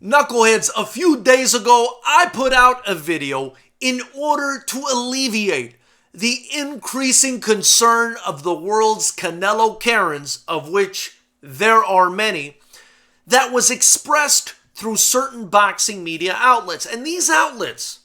Knuckleheads, a few days ago, I put out a video in order to alleviate the increasing concern of the world's Canelo Karens, of which there are many, that was expressed through certain boxing media outlets. And these outlets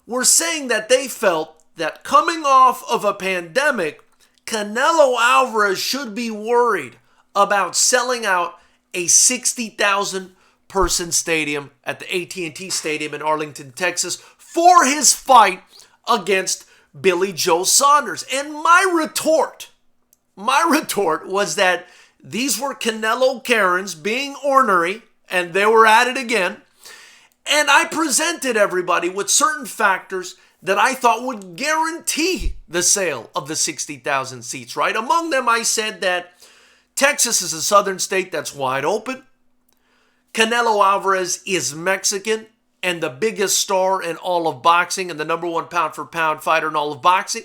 were saying that they felt that coming off of a pandemic, Canelo Alvarez should be worried about selling out a 60,000 person stadium at the AT&T Stadium in Arlington, Texas for his fight against Billy Joe Saunders. And my retort was that these were Canelo Karens being ornery, and they were at it again. And I presented everybody with certain factors that I thought would guarantee the sale of the 60,000 seats, right? Among them, I said that Texas is a southern state that's wide open. Canelo Alvarez is Mexican and the biggest star in all of boxing and the number one pound-for-pound fighter in all of boxing.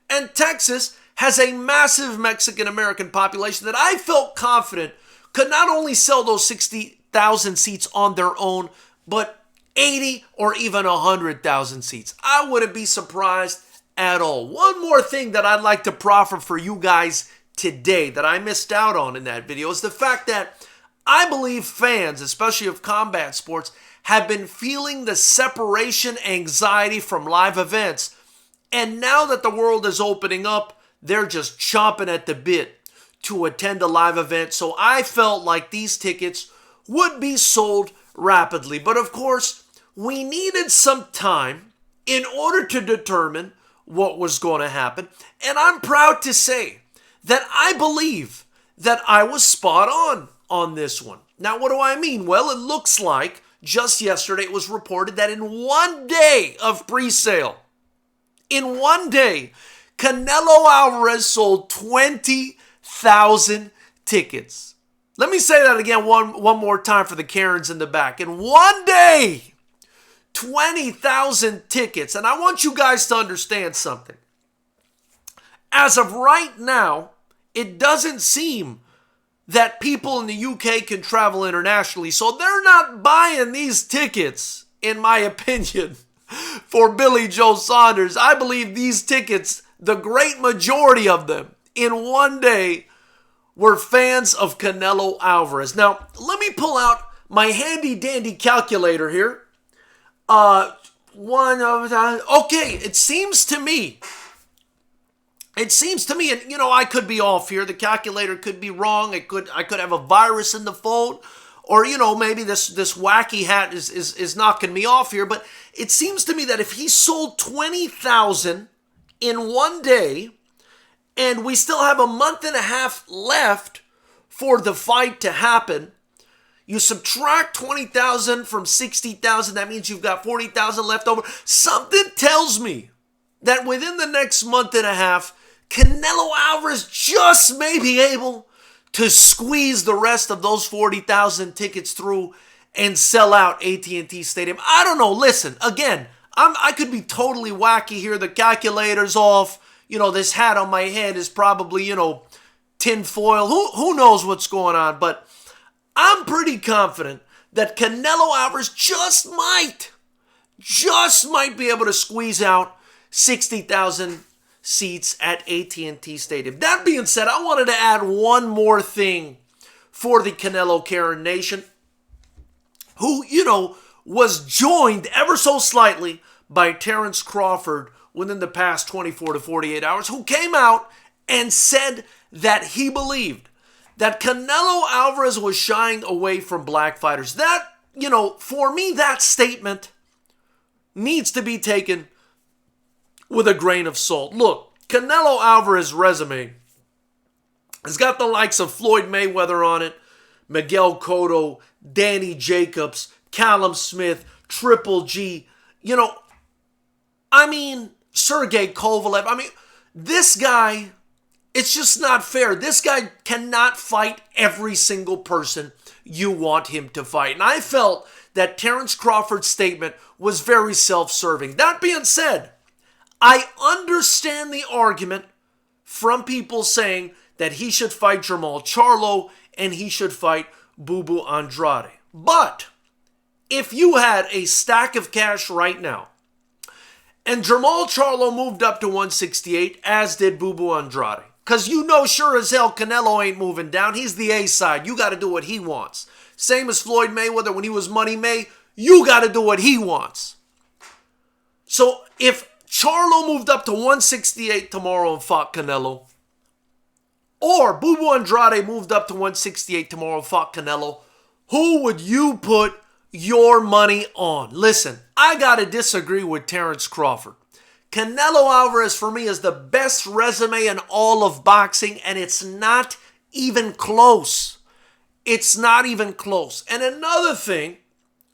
And Texas has a massive Mexican-American population that I felt confident could not only sell those 60,000 seats on their own, but 80 or even 100,000 seats. I wouldn't be surprised at all. One more thing that I'd like to proffer for you guys today that I missed out on in that video is the fact that I believe fans, especially of combat sports, have been feeling the separation anxiety from live events. And now that the world is opening up, they're just chomping at the bit to attend a live event. So I felt like these tickets would be sold rapidly. But of course, we needed some time in order to determine what was going to happen. And I'm proud to say that I believe that I was spot on this one. Now, what do I mean? Well, it looks like just yesterday it was reported that in 1 day of pre-sale, in 1 day, Canelo Alvarez sold 20,000 tickets. Let me say that again one more time for the Karens in the back. In 1 day, 20,000 tickets. And I want you guys to understand something. As of right now, it doesn't seem that people in the UK can travel internationally. So they're not buying these tickets, in my opinion, for Billy Joe Saunders. I believe these tickets, the great majority of them, in 1 day, were fans of Canelo Alvarez. Now, let me pull out my handy-dandy calculator here. Okay, it seems to me, and I could be off here. The calculator could be wrong. I could have a virus in the phone, or maybe this wacky hat is knocking me off here. But it seems to me that if he sold 20,000 in 1 day, and we still have a month and a half left for the fight to happen, you subtract 20,000 from 60,000, that means you've got 40,000 left over. Something tells me that within the next month and a half, Canelo Alvarez just may be able to squeeze the rest of those 40,000 tickets through and sell out AT&T Stadium. I don't know. Listen, again, I could be totally wacky here. The calculator's off. This hat on my head is probably, tin foil. Who knows what's going on? But I'm pretty confident that Canelo Alvarez just might be able to squeeze out 60,000 seats at AT&T Stadium. That being said, I wanted to add one more thing for the Canelo Karen Nation, who, was joined ever so slightly by Terrence Crawford within the past 24 to 48 hours, who came out and said that he believed that Canelo Alvarez was shying away from black fighters. That, for me, that statement needs to be taken with a grain of salt. Look, Canelo Alvarez's resume has got the likes of Floyd Mayweather on it, Miguel Cotto, Danny Jacobs, Callum Smith, Triple G, Sergey Kovalev. This guy, it's just not fair. This guy cannot fight every single person you want him to fight. And I felt that Terrence Crawford's statement was very self-serving. That being said, I understand the argument from people saying that he should fight Jermall Charlo and he should fight Boo Boo Andrade. But if you had a stack of cash right now, and Jermall Charlo moved up to 168, as did Boo Boo Andrade, because you know sure as hell Canelo ain't moving down. He's the A side. You got to do what he wants. Same as Floyd Mayweather when he was Money May. You got to do what he wants. So if Charlo moved up to 168 tomorrow and fought Canelo, or Boo Boo Andrade moved up to 168 tomorrow and fought Canelo, who would you put your money on? Listen, I got to disagree with Terrence Crawford. Canelo Alvarez for me is the best resume in all of boxing, and it's not even close. It's not even close. And another thing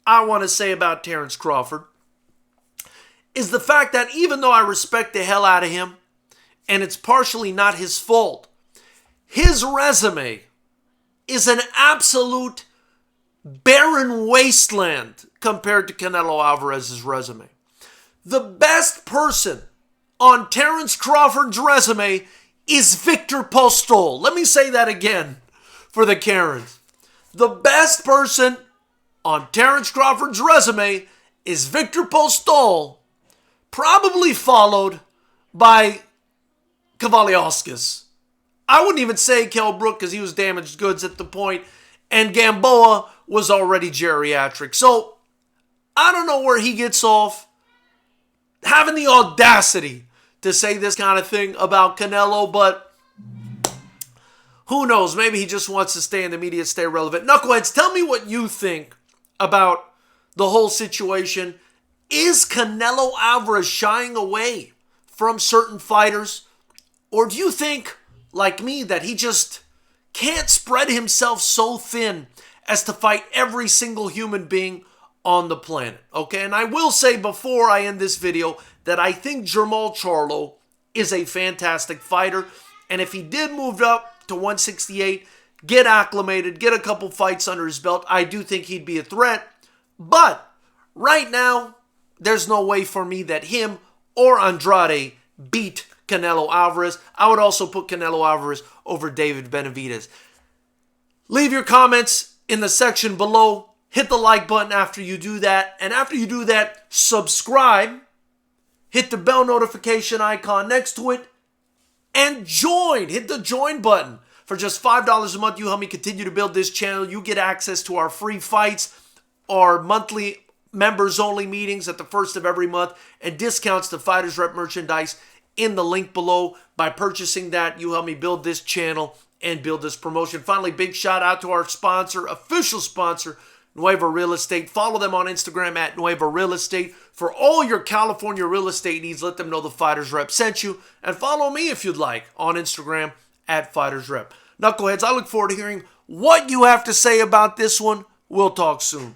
I want to say about Terrence Crawford is the fact that even though I respect the hell out of him, and it's partially not his fault, his resume is an absolute barren wasteland compared to Canelo Alvarez's resume. The best person on Terrence Crawford's resume is Victor Postol. Let me say that again for the Karens. The best person on Terrence Crawford's resume is Victor Postol, probably followed by Kavaliauskas. I wouldn't even say Kell Brook because he was damaged goods at the point, and Gamboa was already geriatric. So I don't know where he gets off having the audacity to say this kind of thing about Canelo, but who knows? Maybe he just wants to stay in the media, stay relevant. Knuckleheads, tell me what you think about the whole situation. Is Canelo Alvarez shying away from certain fighters? Or do you think, like me, that he just can't spread himself so thin as to fight every single human being on the planet? Okay, and I will say before I end this video that I think Jermall Charlo is a fantastic fighter. And if he did move up to 168, get acclimated, get a couple fights under his belt, I do think he'd be a threat. But right now, there's no way for me that him or Andrade beat Canelo Alvarez. I would also put Canelo Alvarez over David Benavidez. Leave your comments in the section below. Hit the like button after you do that. And after you do that, subscribe. Hit the bell notification icon next to it. And join. Hit the join button. For just $5 a month, you help me continue to build this channel. You get access to our free fights, our monthly members-only meetings at the first of every month, and discounts to FightersRep merchandise in the link below. By purchasing that, you help me build this channel and build this promotion. Finally, big shout out to our sponsor, official sponsor, Nueva Real Estate. Follow them on Instagram at Nueva Real Estate. For all your California real estate needs, let them know the FightersRep sent you. And follow me if you'd like on Instagram at FightersRep. Knuckleheads, I look forward to hearing what you have to say about this one. We'll talk soon.